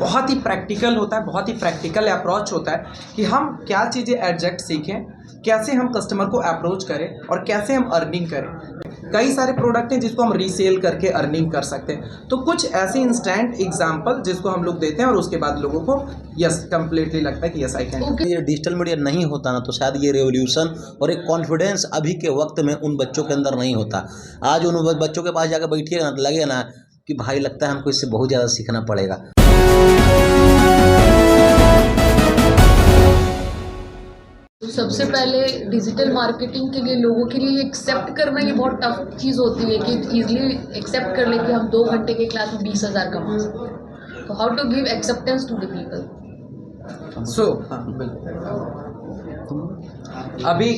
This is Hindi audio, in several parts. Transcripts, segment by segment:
बहुत ही प्रैक्टिकल होता है, बहुत ही प्रैक्टिकल अप्रोच होता है कि हम क्या चीज़ें एग्जैक्ट सीखें, कैसे हम कस्टमर को अप्रोच करें और कैसे हम अर्निंग करें। कई सारे प्रोडक्ट हैं जिसको हम रीसेल करके अर्निंग कर सकते हैं। तो कुछ ऐसे इंस्टेंट एग्जांपल जिसको हम लोग देते हैं और उसके बाद लोगों को यस कंप्लीटली लगता है कि यस आई कैन। ये डिजिटल मीडिया नहीं होता ना तो शायद ये रेवोल्यूशन और एक कॉन्फिडेंस अभी के वक्त में उन बच्चों के अंदर नहीं होता। आज उन बच्चों के पास जाकर बैठिएगा ना तो लगेगा ना कि भाई लगता है हमको इससे बहुत ज़्यादा सीखना पड़ेगा। तो सबसे पहले डिजिटल मार्केटिंग के लिए लोगों के लिए एक्सेप्ट करना ये बहुत टफ चीज़ होती है कि इजीली एक्सेप्ट कर ले कि हम 2 घंटे के क्लास में 20,000 कमा सकते हैं। तो how to give acceptance to the people. So अभी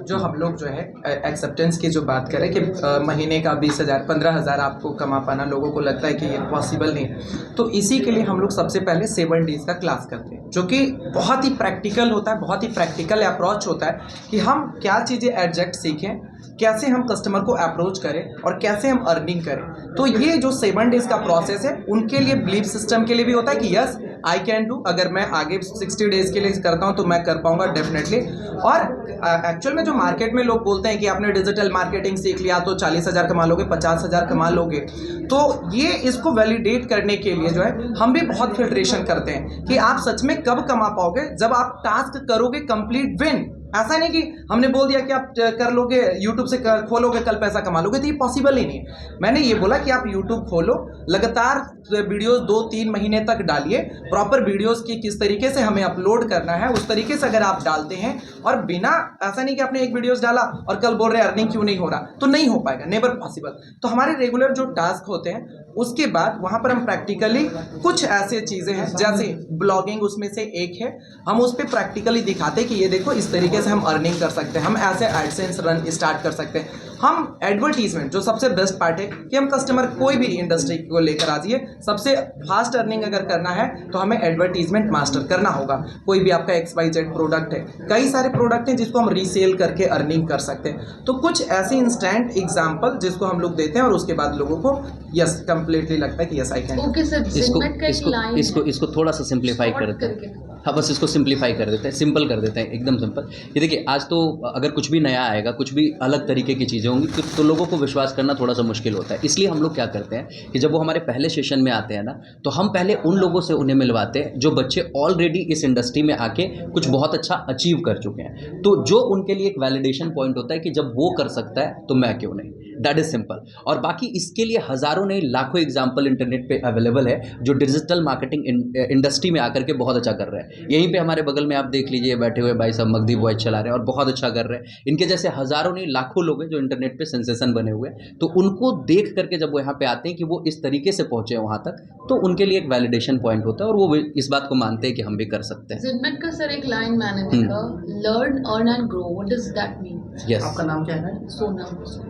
जो हम लोग जो है एक्सेप्टेंस की जो बात करें कि महीने का 20,000 15,000 आपको कमा पाना लोगों को लगता है कि ये पॉसिबल नहीं है। तो इसी के लिए हम लोग सबसे पहले 7 डेज़ का क्लास करते हैं जो कि बहुत ही प्रैक्टिकल होता है, बहुत ही प्रैक्टिकल अप्रोच होता है कि हम क्या चीज़ें एग्जैक्ट सीखें, कैसे हम कस्टमर को अप्रोच करें और कैसे हम अर्निंग करें। तो ये जो 7 डेज़ का प्रोसेस है उनके लिए बिलीफ सिस्टम के लिए भी होता है कि यस आई कैन डू। अगर मैं आगे 60 डेज़ के लिए करता हूँ तो मैं कर पाऊँगा डेफिनेटली। और एक्चुअल में जो मार्केट में लोग बोलते हैं कि आपने डिजिटल मार्केटिंग सीख लिया तो 40,000 कमा लोगे, 50,000 कमा लोगे, तो ये इसको वैलिडेट करने के लिए जो है हम भी बहुत फिल्ट्रेशन करते हैं कि आप सच में कब कमा पाओगे, जब आप टास्क करोगे कंप्लीट विन। ऐसा नहीं कि हमने बोल दिया कि आप कर लोगे, यूट्यूब से खोलोगे कल पैसा कमा लोगे, तो ये पॉसिबल ही नहीं है। मैंने ये बोला कि आप यूट्यूब खोलो, लगातार वीडियोस 2-3 महीने तक डालिए, प्रॉपर वीडियोस की किस तरीके से हमें अपलोड करना है उस तरीके से अगर आप डालते हैं, और बिना ऐसा नहीं कि आपने एक वीडियोस डाला और कल बोल रहे अर्निंग क्यों नहीं हो रहा, तो नहीं हो पाएगा, नेवर पॉसिबल। तो हमारे रेगुलर जो टास्क होते हैं उसके बाद वहाँ पर हम प्रैक्टिकली कुछ ऐसे चीज़ें हैं जैसे ब्लॉगिंग उसमें से एक है, हम उस पर प्रैक्टिकली दिखाते हैं कि ये देखो इस तरीके से हम अर्निंग कर सकते हैं, हम ऐसे एडसेंस रन स्टार्ट कर सकते हैं। हम एडवर्टीजमेंट जो सबसे बेस्ट पार्ट है कि हम कस्टमर कोई भी इंडस्ट्री को लेकर आ जाइए, सबसे फास्ट अर्निंग अगर करना है तो हमें एडवर्टीजमेंट मास्टर करना होगा। कोई भी आपका XYZ प्रोडक्ट है, कई सारे प्रोडक्ट हैं जिसको हम रीसेल करके अर्निंग कर सकते हैं। तो कुछ ऐसे इंस्टेंट एग्जांपल जिसको हम लोग देते हैं और उसके बाद लोगों को यस कंप्लीटली लगता है कि yes I can. Okay sir, इसको थोड़ा सा सिंप्लीफाई कर देते हैं। हाँ, बस इसको सिंप्लीफाई कर देते हैं, सिंपल कर देते हैं, एकदम सिंपल। ये देखिए, आज तो अगर कुछ भी नया आएगा, कुछ भी अलग तरीके की चीज़ें होंगी तो लोगों को विश्वास करना थोड़ा सा मुश्किल होता है। इसलिए हम लोग क्या करते हैं कि जब वो हमारे पहले सेशन में आते हैं ना, तो हम पहले उन लोगों से उन्हें मिलवाते हैं जो बच्चे ऑलरेडी इस इंडस्ट्री में आके कुछ बहुत अच्छा अचीव कर चुके हैं। तो जो उनके लिए एक वैलिडेशन पॉइंट होता है कि जब वो कर सकता है तो मैं क्यों नहीं। That is simple. और बाकी इसके लिए हज़ारों नहीं लाखों एग्जाम्पल इंटरनेट पे अवेलेबल है जो डिजिटल मार्केटिंग इंडस्ट्री में आकर के बहुत अच्छा कर रहे हैं। यहीं पे हमारे बगल में आप देख लीजिए, बैठे हुए भाई साहब मगदी बॉय चला रहे हैं और बहुत अच्छा कर रहे हैं। इनके जैसे हज़ारों नहीं लाखों लोग हैं जो इंटरनेट पे सेंसेशन बने हुए हैं। तो उनको देख करके जब वो यहाँ पे आते हैं कि वो इस तरीके से पहुँचे वहाँ तक, तो उनके लिए एक वैलिडेशन पॉइंट होता है और वो इस बात को मानते हैं कि हम भी कर सकते हैं। जिनमेट का सर एक लाइन मैंने देखा, learn earn and grow, what does that mean? Yes, आपका नाम क्या है? सोना।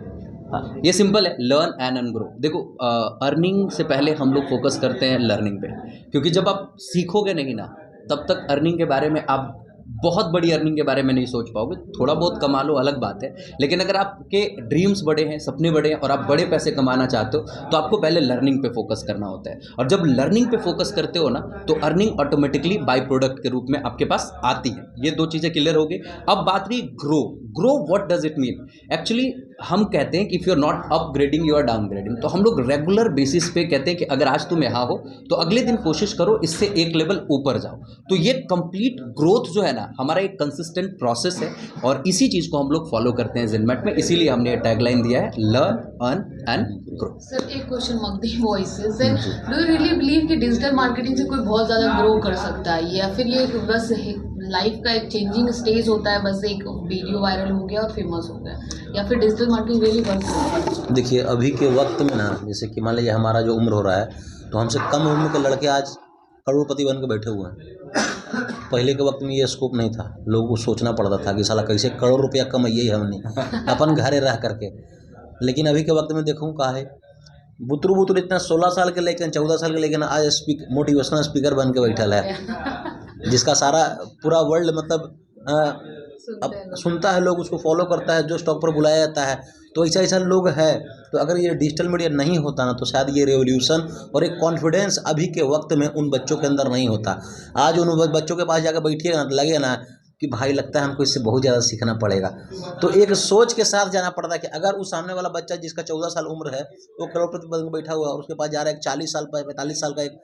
हाँ, ये सिंपल है, लर्न एंड ग्रो। देखो, अर्निंग से पहले हम लोग फोकस करते हैं लर्निंग पे, क्योंकि जब आप सीखोगे नहीं ना तब तक अर्निंग के बारे में आप बहुत बड़ी अर्निंग के बारे में नहीं सोच पाओगे। थोड़ा बहुत कमा लो अलग बात है, लेकिन अगर आपके ड्रीम्स बड़े हैं, सपने बड़े हैं और आप बड़े पैसे कमाना चाहते हो तो आपको पहले लर्निंग पे फोकस करना होता है। और जब लर्निंग पे फोकस करते हो ना तो अर्निंग ऑटोमेटिकली बाय प्रोडक्ट के रूप में आपके पास आती है। ये 2 चीज़ें क्लियर हो गई। अब बात रही grow. Grow what does it mean? Actually हम कहते हैं कि if you are not upgrading you are downgrading. तो हम लोग रेगुलर बेसिस पे कहते हैं कि अगर आज तुम यहाँ हो तो अगले दिन कोशिश करो इससे एक लेवल ऊपर जाओ। तो ये कंप्लीट ग्रोथ जो है ना हमारा एक कंसिस्टेंट प्रोसेस है और इसी चीज़ को हम लोग फॉलो करते हैं जिनमेट में। इसीलिए हमने ये टैगलाइन दिया है, learn earn and grow. Sir एक क्वेश्चन मगदी वॉइस से, sir do you really believe कि डिजिटल मार्केटिंग से कोई बहुत ज़्यादा ग्रो कर सकता है, या फिर ये बस लाइफ का एक चेंजिंग स्टेज होता है, बस एक वीडियो वायरल हो गया और फेमस हो गया, या फिर डिजिटल मार्केटिंग रियली वर्क करता है? देखिए, अभी के वक्त में ना, जैसे कि मान लीजिए हमारा जो उम्र हो रहा है तो हमसे कम उम्र के लड़के आज करोड़पति बन के बैठे हुए हैं। पहले के वक्त में ये स्कोप नहीं था, लोगों को सोचना पड़ता था कि साला कैसे करोड़ रुपया कमाइए हमने अपन घरे रह करके। लेकिन अभी के वक्त में देखूँ कहा है, बुतरू इतना 16 साल के लेकिन 14 साल के लेकिन आज मोटिवेशनल स्पीकर बन के बैठल है, जिसका सारा पूरा वर्ल्ड मतलब सुनते हैं अब लोग। सुनता है लोग, उसको फॉलो करता है, जो स्टॉक पर बुलाया जाता है, तो ऐसा ऐसा लोग है। तो अगर ये डिजिटल मीडिया नहीं होता ना, तो शायद ये रेवोल्यूशन और एक कॉन्फिडेंस अभी के वक्त में उन बच्चों के अंदर नहीं होता। आज उन बच्चों के पास जाकर बैठिएगा ना, तो लगेगा ना कि भाई लगता है हमको इससे बहुत ज़्यादा सीखना पड़ेगा। तो एक सोच के साथ जाना पड़ता है कि अगर उस सामने वाला बच्चा जिसका 14 साल उम्र है, वो करोड़पति पद में बैठा हुआ है और उसके पास जा रहा है एक 40 साल 45 साल का एक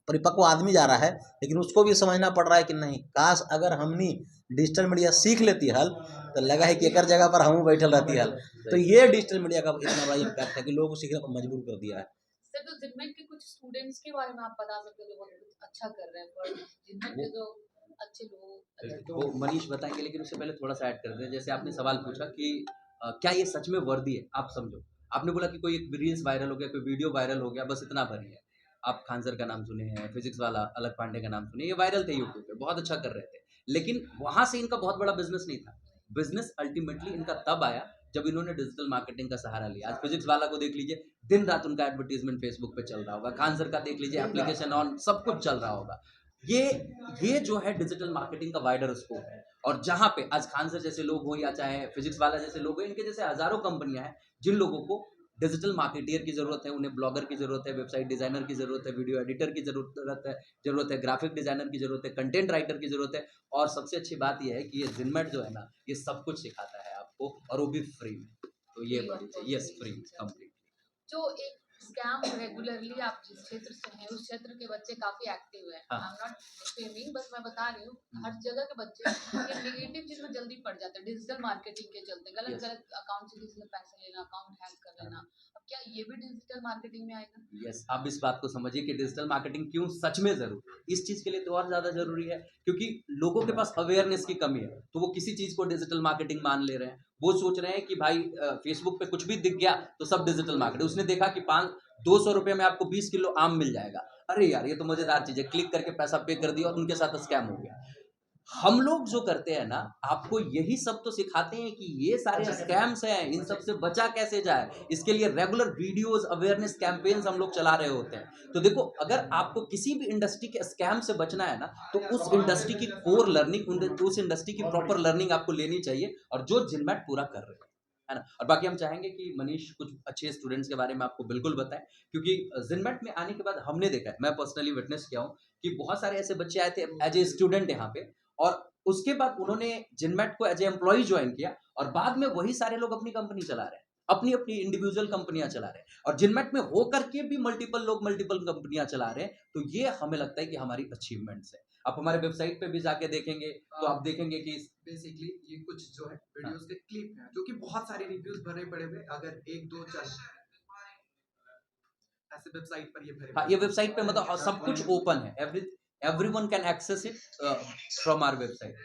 परिपक्व आदमी जा रहा है, लेकिन उसको भी समझना पड़ रहा है कि नहीं, काश अगर हमनी डिजिटल मीडिया सीख लेती हल, तो लगा है कि एक जगह पर हम बैठल रहती हल। तो ये डिजिटल मीडिया का इतना बड़ा इम्पैक्ट है कि लोगों को सीखने पर मजबूर कर दिया है। सर, तो जिनमेट के कुछ स्टूडेंट्स के बारे में आप बता सकते हो जो बहुत कुछ अच्छा कर रहे हैं, पर जिनमेट के जो अच्छे लोग वो मनीष बताएंगे, लेकिन उससे पहले थोड़ा सा ऐड कर दें। जैसे आपने सवाल पूछा कि क्या ये सच में वर्दी है, आप समझो। आपने बोला कि कोई एक रील्स वायरल हो गया, कोई वीडियो वायरल हो गया, बस इतना भर ही है। आप खान सर का नाम सुने हैं, फिजिक्स वाला अलग पांडे का नाम सुने, ये वायरल थे यूट्यूब पे, बहुत अच्छा कर रहे थे, लेकिन वहां से इनका बहुत बड़ा बिजनेस नहीं था। बिजनेस अल्टीमेटली इनका तब आया जब इन्होंने डिजिटल मार्केटिंग का सहारा लिया। आज फिजिक्स वाला को देख लीजिए, दिन रात उनका एडवर्टीजमेंट फेसबुक पे चल रहा होगा। खान सर का देख लीजिए, एप्लीकेशन ऑन, सब कुछ चल रहा होगा। ये ये जो है डिजिटल मार्केटिंग का वाइडर स्कोप है। और जहां पे आज खान सर जैसे लोग हो या चाहे फिजिक्स वाला जैसे लोग हो, इनके जैसे हजारों कंपनियां हैं जिन लोगों को डिजिटल मार्केटियर की जरूरत है, उन्हें ब्लॉगर की जरूरत है, वेबसाइट डिजाइनर की जरूरत है, वीडियो एडिटर की जरूरत है, ग्राफिक डिजाइनर की जरूरत है, कंटेंट राइटर की जरूरत है। और सबसे अच्छी बात यह है कि ये जिनमेट जो है ना, ये सब कुछ सिखाता है आपको, और वो भी फ्री में। तो ये बड़ी चाहिए, यस, फ्री कंप्लीट। जो एक स्कैम रेगुलरली आप जिस क्षेत्र से हैं उस क्षेत्र के बच्चे काफी एक्टिव हैं। हाँ। आई एम नॉट डिफेमिंग, बस मैं बता रही हूँ हर जगह के बच्चे ये नेगेटिव चीज में जल्दी पड़ जाते हैं डिजिटल मार्केटिंग के चलते। गलत Yes. गलत अकाउंट से किसी से पैसे लेना, अकाउंट हैक कर लेना। अब क्या ये भी डिजिटल मार्केटिंग में आएगा? यस, आप इस बात को समझिए कि डिजिटल मार्केटिंग क्यों सच में जरूरी है। इस चीज के लिए तो और ज्यादा जरूरी है क्योंकि लोगों के पास अवेयरनेस की कमी है, तो वो किसी चीज को डिजिटल मार्केटिंग मान ले रहे हैं। वो सोच रहे हैं कि भाई फेसबुक पे कुछ भी दिख गया तो सब डिजिटल मार्केटिंग। उसने देखा कि 200 रुपये में आपको 20 किलो आम मिल जाएगा, अरे यार ये तो मजेदार चीज है, क्लिक करके पैसा पे कर दिया और उनके साथ स्कैम हो गया। हम लोग जो करते हैं ना, आपको यही सब तो सिखाते हैं कि ये सारे स्कैम्स हैं, इन सब से बचा कैसे जाए। इसके लिए रेगुलर वीडियोस, अवेयरनेस कैंपेन्स हम लोग चला रहे होते हैं। तो देखो, अगर आपको किसी भी इंडस्ट्री के स्कैम से बचना है ना, तो उस इंडस्ट्री की कोर लर्निंग, उस इंडस्ट्री की प्रॉपर लर्निंग आपको लेनी चाहिए, और जो जिनमेट पूरा कर रहे हैं, है ना। और बाकी हम चाहेंगे कि मनीष कुछ अच्छे स्टूडेंट्स के बारे में आपको बिल्कुल बताएं, क्योंकि जिनमेट में आने के बाद हमने देखा है, मैं पर्सनली विटनेस किया हूँ कि बहुत सारे ऐसे बच्चे आए थे एज ए स्टूडेंट यहाँ पे, और उसके बाद उन्होंने जिनमेट को एज ए एम्प्लॉय ज्वाइन किया, और बाद में वही सारे लोग अपनी कंपनी चला रहे हैं, अपनी अपनी इंडिविजुअल कंपनियां चला रहे हैं, और जिनमेट में होकर के भी मल्टीपल लोग मल्टीपल कंपनियां चला रहे हैं। तो ये हमें लगता है कि हमारी अचीवमेंट्स है। आप हमारे वेबसाइट पे भी जाके देखेंगे तो आप देखेंगे कि बेसिकली ये कुछ जो है वीडियोस के क्लिप हैं जो कि बहुत सारे रिव्यूज भरे पड़े हुए, अगर एक दो चल ऐसे वेबसाइट पर ये भरे हाँ, ये वेबसाइट पे मतलब सब कुछ ओपन है, everyone can access it from our website.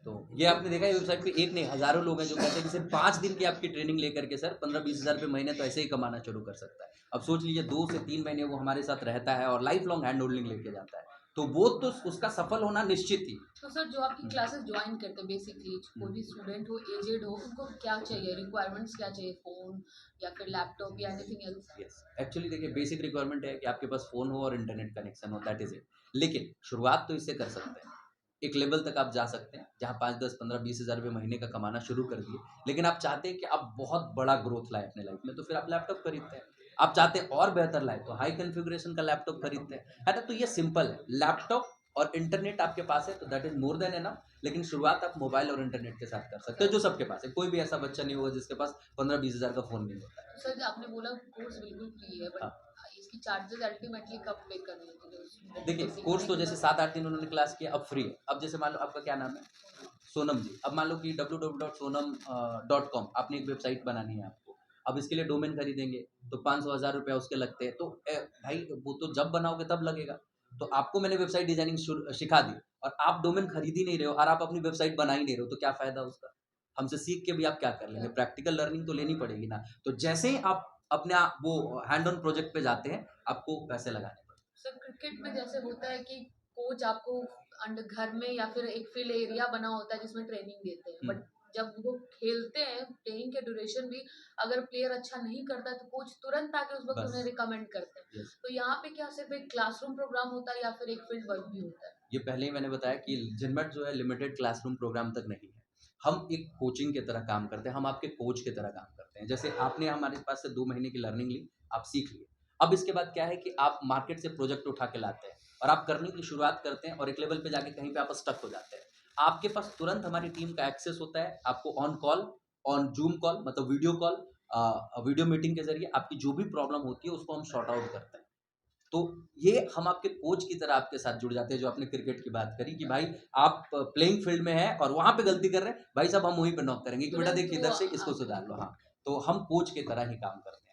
तो ये आपने देखा, ये वेबसाइट पे एक नहीं हजारों लोग हैं जो कहते हैं कि सिर्फ 5 दिन की आपकी ट्रेनिंग लेकर के सर 15-20 हज़ार रुपये महीने तो ऐसे ही कमाना शुरू कर सकता है। अब सोच लीजिए 2 से 3 महीने वो हमारे साथ रहता है और लाइफ लॉन्ग हैंड होल्डिंग लेके जाता है, तो वो तो उसका सफल होना निश्चित ही। तो सर, जो आपकी क्लासेस ज्वाइन करते हैं बेसिकली कोई भी स्टूडेंट हो, एजेड हो, उनको क्या चाहिए, रिक्वायरमेंट्स क्या चाहिए, फोन या फिर लैपटॉप या एनीथिंग एल्स? यस, एक्चुअली देखिए, बेसिक रिक्वायरमेंट है कि आपके पास फोन हो और इंटरनेट कनेक्शन हो, दैट इज इट। लेकिन शुरुआत तो इससे कर सकते हैं, एक लेवल तक आप जा सकते हैं जहाँ 5-10-15-20 हज़ार रुपये महीने का कमाना शुरू कर दिए। लेकिन आप चाहते हैं कि आप बहुत बड़ा ग्रोथ लाए अपने लाइफ में, तो फिर आप लैपटॉप खरीदते हैं। आप चाहते हैं और बेहतर लाए तो हाई कॉन्फ़िगरेशन का लैपटॉप खरीदते हैं, है ना। तो ये सिंपल है, लैपटॉप और इंटरनेट आपके पास है तो that is more than enough. लेकिन शुरुआत आप मोबाइल और इंटरनेट के साथ कर सकते हो, जो सबके पास है। कोई भी ऐसा बच्चा नहीं होगा जिसके पास 15-20 हज़ार का फोन नहीं होता है। सर, आपने बोला कोर्स बिल्कुल फ्री है, हाँ। बट इसकी कि चार्जेस अल्टीमेटली कब पे करने के लिए उसमें? देखिए कोर्स तो जैसे 7-8 दिन उन्होंने क्लास किया, अब फ्री है। अब जैसे मान लो आपका क्या नाम है? सोनम जी। अब मान लो कि www.sonam.com आपने एक वेबसाइट बनानी है आपको। अब इसके लिए डोमेन खरीदेंगे तो 500-1000 रुपया उसके लगते हैं। तो भाई वो तो जब बनाओगे तब लगेगा। तो आपको मैंने वेबसाइट डिज़ाइनिंग सिखा दी और आप डोमेन खरीद ही नहीं रहे हो और आप अपनी वेबसाइट बना ही नहीं रहे हो, तो क्या फ़ायदा उसका? हमसे सीख के भी आप क्या कर लेंगे? प्रैक्टिकल लर्निंग तो लेनी पड़ेगी ना। तो जैसे ही आप अपने वो हैंड ऑन प्रोजेक्ट पे जाते हैं, आपको पैसे लगाने पड़ते हैं। सर क्रिकेट में जैसे होता है कि कोच आपको अंडर घर में या फिर एक फील्ड एरिया बना होता है जिसमें ट्रेनिंग देते हैं, बट जब वो खेलते हैं प्लेइंग के ड्यूरेशन भी अगर प्लेयर अच्छा नहीं करता है तो कोच तुरंत आके उस वक्त बस। उन्हें रिकमेंड करते हैं। यस। तो यहाँ पे क्या सिर्फ एक क्लासरूम प्रोग्राम होता है या फिर एक फील्ड वर्क भी होता है? ये पहले ही मैंने बताया कि जिनमेट जो है लिमिटेड क्लासरूम प्रोग्राम तक नहीं है। हम एक कोचिंग की तरह काम करते हैं, हम आपके कोच की तरह काम करते हैं। जैसे आपने हमारे पास से 2 महीने की लर्निंग ली, आप सीख लिए। अब इसके बाद क्या है कि आप मार्केट से प्रोजेक्ट उठा के लाते हैं और आप करने की शुरुआत करते हैं और एक लेवल पे जाके कहीं पे आप स्टक हो जाते हैं। आपके पास तुरंत हमारी टीम का एक्सेस होता है, आपको on call, on zoom call मतलब वीडियो कॉल वीडियो मीटिंग के ज़रिए आपकी जो भी प्रॉब्लम होती है उसको हम सॉर्ट आउट करते हैं। तो ये हम आपके कोच की तरह आपके साथ जुड़ जाते हैं। जो आपने क्रिकेट की बात करी कि भाई आप प्लेइंग फील्ड में हैं और वहाँ पे गलती कर रहे हैं, भाई साहब हम वहीं पे नॉक करेंगे कि बेटा देख इधर से इसको सुधार लो। हाँ, तो हम कोच की तरह ही काम करते हैं।